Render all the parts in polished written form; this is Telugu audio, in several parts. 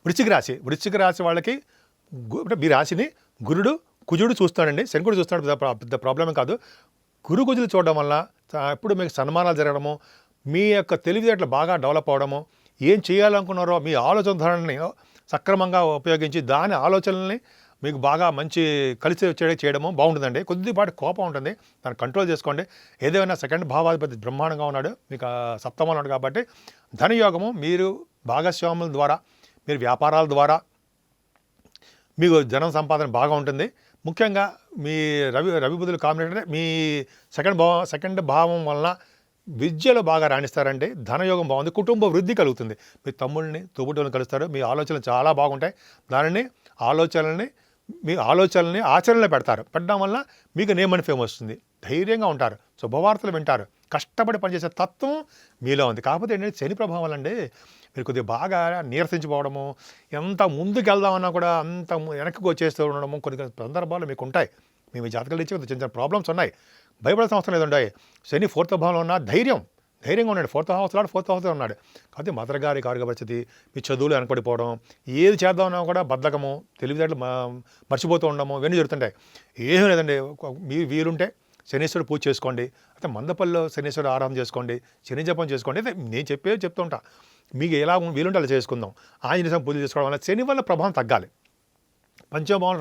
వృశ్చిక రాశి వాళ్ళకి అంటే మీ రాశిని కుజుడు చూస్తాడండి, శని కూడా చూస్తాడు, పెద్ద ప్రాబ్లమే కాదు. కుజులు చూడడం వల్ల ఎప్పుడు మీకు సన్మానాలు జరగడము, మీ యొక్క తెలివితేటలు బాగా డెవలప్ అవడము, ఏం చేయాలనుకున్నారో మీ ఆలోచన ధోరణిని సక్రమంగా ఉపయోగించి దాని ఆలోచనల్ని మీకు బాగా మంచి కలిసి చేయడము బాగుంటుందండి. కొద్దిపాటి కోపం ఉంటుంది, దాన్ని కంట్రోల్ చేసుకోండి. ఏదైనా సెకండ్ భావాధిపతి బ్రహ్మాండంగా ఉన్నాడు, మీకు సప్తమంలో ఉన్నాడు కాబట్టి ధనయోగము మీరు భాగస్వాముల ద్వారా, మీరు వ్యాపారాల ద్వారా మీకు ధనం సంపాదన బాగా ఉంటుంది. ముఖ్యంగా మీ రవి బుధులు కాంబినేషన్ మీ సెకండ్ భావం వలన విద్యలో బాగా రాణిస్తారండి. ధనయోగం బాగుంది, కుటుంబ వృద్ధి కలుగుతుంది. మీ తమ్ముళ్ళని తోబుట్టువులను కలుస్తారు, మీ ఆలోచనలు చాలా బాగుంటాయి. మీ ఆలోచనల్ని ఆచరణలో పెట్టడం వల్ల మీకు నేమ్ అండ్ ఫేమ్ వస్తుంది. ధైర్యంగా ఉంటారు, శుభవార్తలు వింటారు, కష్టపడి పనిచేసే తత్వం మీలో ఉంది. కాకపోతే ఏంటంటే శని ప్రభావం అండి, మీరు కొద్దిగా బాగా నీరసించిపోవడము, ఎంత ముందుకు వెళ్దామన్నా కూడా అంత వెనక్కి వచ్చేస్తూ ఉండడము కొన్ని సందర్భాలు మీకు ఉంటాయి. మీ జాతకాలు ఇచ్చి చిన్న చిన్న ప్రాబ్లమ్స్ ఉన్నాయి, భయపడాల్సిన అవసరం లేదండి. శని 4th భావంలో ఉన్న ధైర్యంగా ఉన్నాడు, 4th హౌస్లో ఉన్నాడు. కాబట్టి మదర్ గారి ఆరోగ్య పరిస్థితి, మీ చదువులు వెనకబడిపోవడం, ఏది చేద్దామన్నా కూడా బద్ధకము, తెలివితేటలు మర్చిపోతూ ఉండడము, ఇవన్నీ జరుగుతుంటాయి. ఏమీ లేదండి, మీ వీలుంటే శనీశ్వరుడు పూజ చేసుకోండి, అయితే మందపల్లిలో శనీశ్వరుడు ఆరాధన చేసుకోండి, శని జపం చేసుకోండి. అయితే నేను చెప్తూ ఉంటా, మీకు ఎలా వీలుంటే అలా చేసుకుందాం. ఆంజనేయ పూజ చేసుకోవడం వల్ల శని వల్ల ప్రభావం తగ్గాలి. పంచమభావం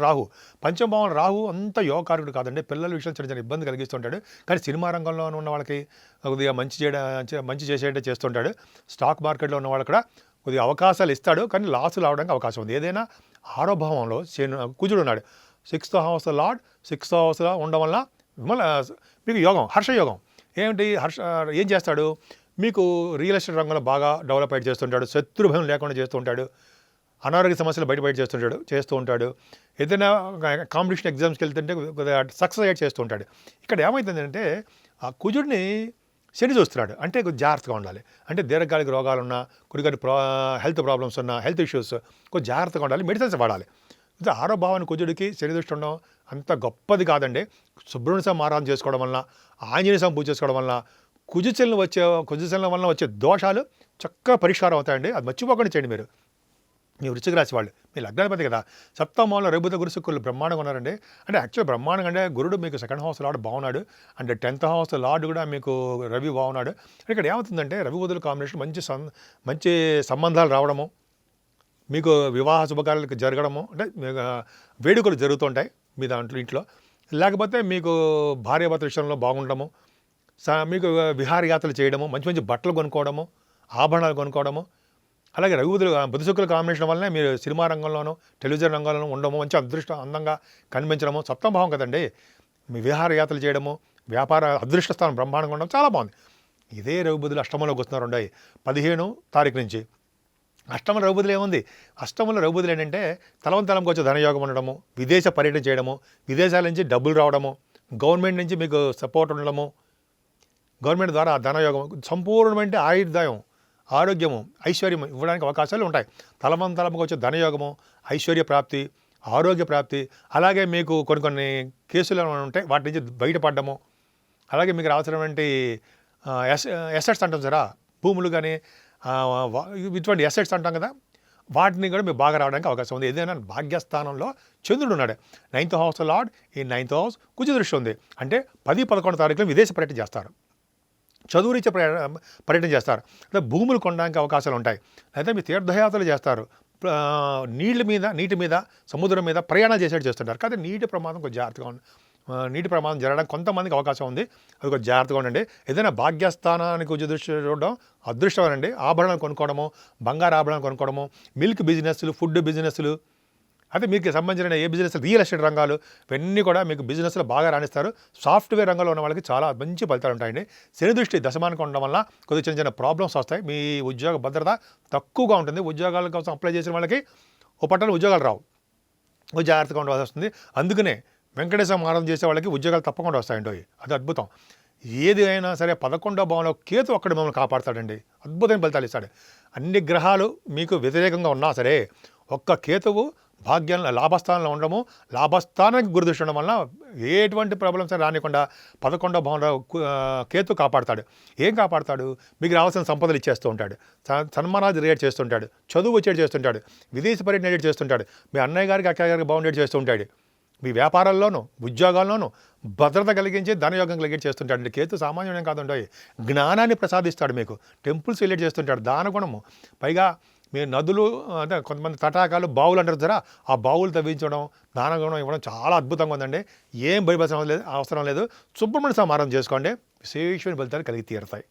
రాహు అంత యోగకారకుడు కాదండి, పిల్లల విషయంలో చిన్న చిన్న ఇబ్బంది కలిగిస్తుంటాడు. కానీ సినిమా రంగంలో ఉన్న వాళ్ళకి కొద్దిగా మంచి చేసేటట్టు చేస్తుంటాడు. స్టాక్ మార్కెట్లో ఉన్న వాళ్ళకి కూడా కొద్దిగా అవకాశాలు ఇస్తాడు, కానీ లాసులు రావడానికి అవకాశం ఉంది. ఏదైనా 6వ భావంలో కుజుడు ఉన్నాడు, 6th హౌస్లో ఉండడం వల్ల మీకు హర్షయోగం ఏం చేస్తాడు, మీకు రియల్ ఎస్టేట్ రంగంలో బాగా డెవలప్ చేస్తుంటాడు, శత్రుభయం లేకుండా చేస్తూ ఉంటాడు, అనారోగ్య సమస్యలు బయట చేస్తూ ఉంటాడు. ఏదైనా కాంపిటీషన్ ఎగ్జామ్స్కి వెళ్తుంటే సక్సెస్ చేస్తూ ఉంటాడు. ఇక్కడ ఏమవుతుందంటే ఆ కుజుడిని శని చూస్తున్నాడు, అంటే కొంచెం జాగ్రత్తగా ఉండాలి. అంటే దీర్ఘకాలిక రోగాలున్నా, కొన్ని హెల్త్ ప్రాబ్లమ్స్ ఉన్నా, హెల్త్ ఇష్యూస్ కొంచెం జాగ్రత్తగా ఉండాలి, మెడిసిన్స్ వాడాలి. ఇది 6వ భావాన్ని కుజుడికి శని దృష్టి ఉండడం అంత గొప్పది కాదండి. సుబ్రహ్మణ్య స్వామి ఆరాధన చేసుకోవడం వలన, ఆంజనేయ స్వామి పూజ చేసుకోవడం వలన కుజచలనం వలన వచ్చే దోషాలు చక్కగా పరిష్కారం అవుతాయండి. అది మర్చిపోకుండా చేయండి. మీ వృశ్చిక రాశి వాళ్ళు, మీ లగ్నాధిపతి కదా, సప్తమంలో రవి బుధ గురు శుక్రులు బ్రహ్మాండంగా ఉన్నారండి. అంటే యాక్చువల్ బ్రహ్మాండంగా అంటే గురుడు మీకు 2nd హౌస్ లార్డ్ బాగున్నాడు, అంటే 10th హౌస్ లార్డ్ కూడా మీకు రవి బాగున్నాడు. ఇక్కడ ఏమవుతుందంటే రవి బుధుల కాంబినేషన్ మంచి సంబంధాలు రావడము, మీకు వివాహ శుభకార్యాలకు జరగడము, అంటే వేడుకలు జరుగుతుంటాయి మీ ఇంట్లో. లేకపోతే మీకు భార్యాభర్తల విషయంలో బాగుండడము, మీకు విహారయాత్రలు చేయడము, మంచి బట్టలు కొనుక్కోవడము, ఆభరణాలు కొనుక్కోవడము. అలాగే బుధ శుక్రుల కాంబినేషన్ వల్లనే మీరు సినిమా రంగంలోనూ, టెలివిజన్ రంగంలోనూ ఉండడము, మంచి అందంగా కనిపించడము, 7వ భావం కదండి. మీ విహారయాత్రలు చేయడము, వ్యాపార అదృష్ట స్థానం బ్రహ్మాండంగా ఉండడం చాలా బాగుంది. ఇదే రవి బుధులు అష్టమంలోకి వస్తున్నారు 15 తారీఖు నుంచి. అష్టమ రవి బుధులు ఏముంది, అష్టమంలో రవి బుధులు ఏంటంటే తలంకి వచ్చే ధనయోగం ఉండడము, విదేశ పర్యటన చేయడము, విదేశాల నుంచి డబ్బులు రావడము, గవర్నమెంట్ నుంచి మీకు సపోర్ట్ ఉండడము, గవర్నమెంట్ ద్వారా ధనయోగం, సంపూర్ణమైన ఆయుర్దాయం, ఆరోగ్యము, ఐశ్వర్యం ఇవ్వడానికి అవకాశాలు ఉంటాయి. తలంకి వచ్చే ధనయోగము, ఐశ్వర్య ప్రాప్తి, ఆరోగ్య ప్రాప్తి. అలాగే మీకు కొన్ని కేసులు ఉంటాయి, వాటి నుంచి బయటపడము. అలాగే మీకు అవసరమైన ఎసెట్స్ అంటాం సరే, భూములు కానీ ఇటువంటి ఎసెట్స్ అంటాం కదా, వాటిని కూడా మీకు బాగా రావడానికి అవకాశం ఉంది. ఏదైనా భాగ్యస్థానంలో చంద్రుడు ఉన్నాడు, 9th హౌస్ లార్డ్, ఈ 9th హౌస్ కుజ దృష్టి ఉంది. అంటే 10-11 తారీఖులో విదేశ పర్యటన చేస్తారు, చదువురీత్యా పర్యటన చేస్తారు, అంటే భూములు కొనడానికి అవకాశాలు ఉంటాయి. అయితే మీ తీర్థయాత్రలు చేస్తారు, నీటి మీద సముద్రం మీద ప్రయాణాలు చేస్తుంటారు. కానీ నీటి ప్రమాదం కొంచెం జాగ్రత్తగా ఉంది, నీటి ప్రమాదం జరగడానికి కొంతమందికి అవకాశం ఉంది, అది కొంచెం జాగ్రత్తగా ఉండండి. ఏదైనా భాగ్యస్థానానికి కొంచెం దృష్టి చూడడం అదృష్టమేనండి. ఆభరణాలు కొనుక్కోవడము, బంగారు ఆభరణాలు కొనుక్కోవడము, మిల్క్ బిజినెస్లు, ఫుడ్ బిజినెస్లు, అయితే మీకు సంబంధించిన ఏ బిజినెస్, రియల్ ఎస్టేట్ రంగాలు, ఇవన్నీ కూడా మీకు బిజినెస్లో బాగా రాణిస్తారు. సాఫ్ట్వేర్ రంగంలో ఉన్న వాళ్ళకి చాలా మంచి ఫలితాలు ఉంటాయండి. శని దృష్టి దశమానికి ఉండడం వల్ల కొద్దిగా చిన్న ప్రాబ్లమ్స్ వస్తాయి. మీ ఉద్యోగ భద్రత తక్కువగా ఉంటుంది. ఉద్యోగాల కోసం అప్లై చేసిన వాళ్ళకి ఉద్యోగాలు రావు, జాగ్రత్తగా ఉండవలసి వస్తుంది. అందుకనే వెంకటేశ్వర ఆరాధన చేసే వాళ్ళకి ఉద్యోగాలు తప్పకుండా వస్తాయండి. అది అద్భుతం. ఏది అయినా సరే 11వ భావంలో కేతు అక్కడ మిమ్మల్ని కాపాడతాడండి, అద్భుతమైన ఫలితాలు ఇస్తాడు. అన్ని గ్రహాలు మీకు వ్యతిరేకంగా ఉన్నా సరే ఒక్క కేతువు భాగ్యం లాభస్థానంలో ఉండడము, లాభస్థానానికి గురుదృష్టి ఉండడం వలన ఎటువంటి ప్రాబ్లమ్స్ రానికుండా 11వ భావంలో కేతు కాపాడతాడు. ఏం కాపాడతాడు? మీకు రావాల్సిన సంపదలు ఇచ్చేస్తూ ఉంటాడు, సన్మానాలు రిలేట్ చేస్తుంటాడు, చదువు వచ్చేది చేస్తుంటాడు, విదేశీ పర్యటన రిలేట్ చేస్తుంటాడు, మీ అన్నయ్య గారికి అక్కయ్య గారికి బాగుండేది చేస్తూ ఉంటాడు, మీ వ్యాపారాల్లోనూ ఉద్యోగాల్లోనూ భద్రత కలిగించి ధనయోగం కలిగించి చేస్తుంటాడు. అంటే కేతు సామాన్యం కాదండి, జ్ఞానాన్ని ప్రసాదిస్తాడు, మీకు టెంపుల్స్ రిలేట్ చేస్తుంటాడు, దానగుణము. పైగా మీరు నదులు అంటే కొంతమంది తటాకాలు బావులు అంటారు కదా, ఆ బావులు తవ్వించడం, దానగుణం ఇవ్వడం చాలా అద్భుతంగా ఉందండి. ఏం భయపడాల్సిన అవసరం లేదు. సుబ్రహ్మణ్య సమారం చేసుకోండి, విశేషమైన ఫలితాలు కలిగి తీరుతాయి.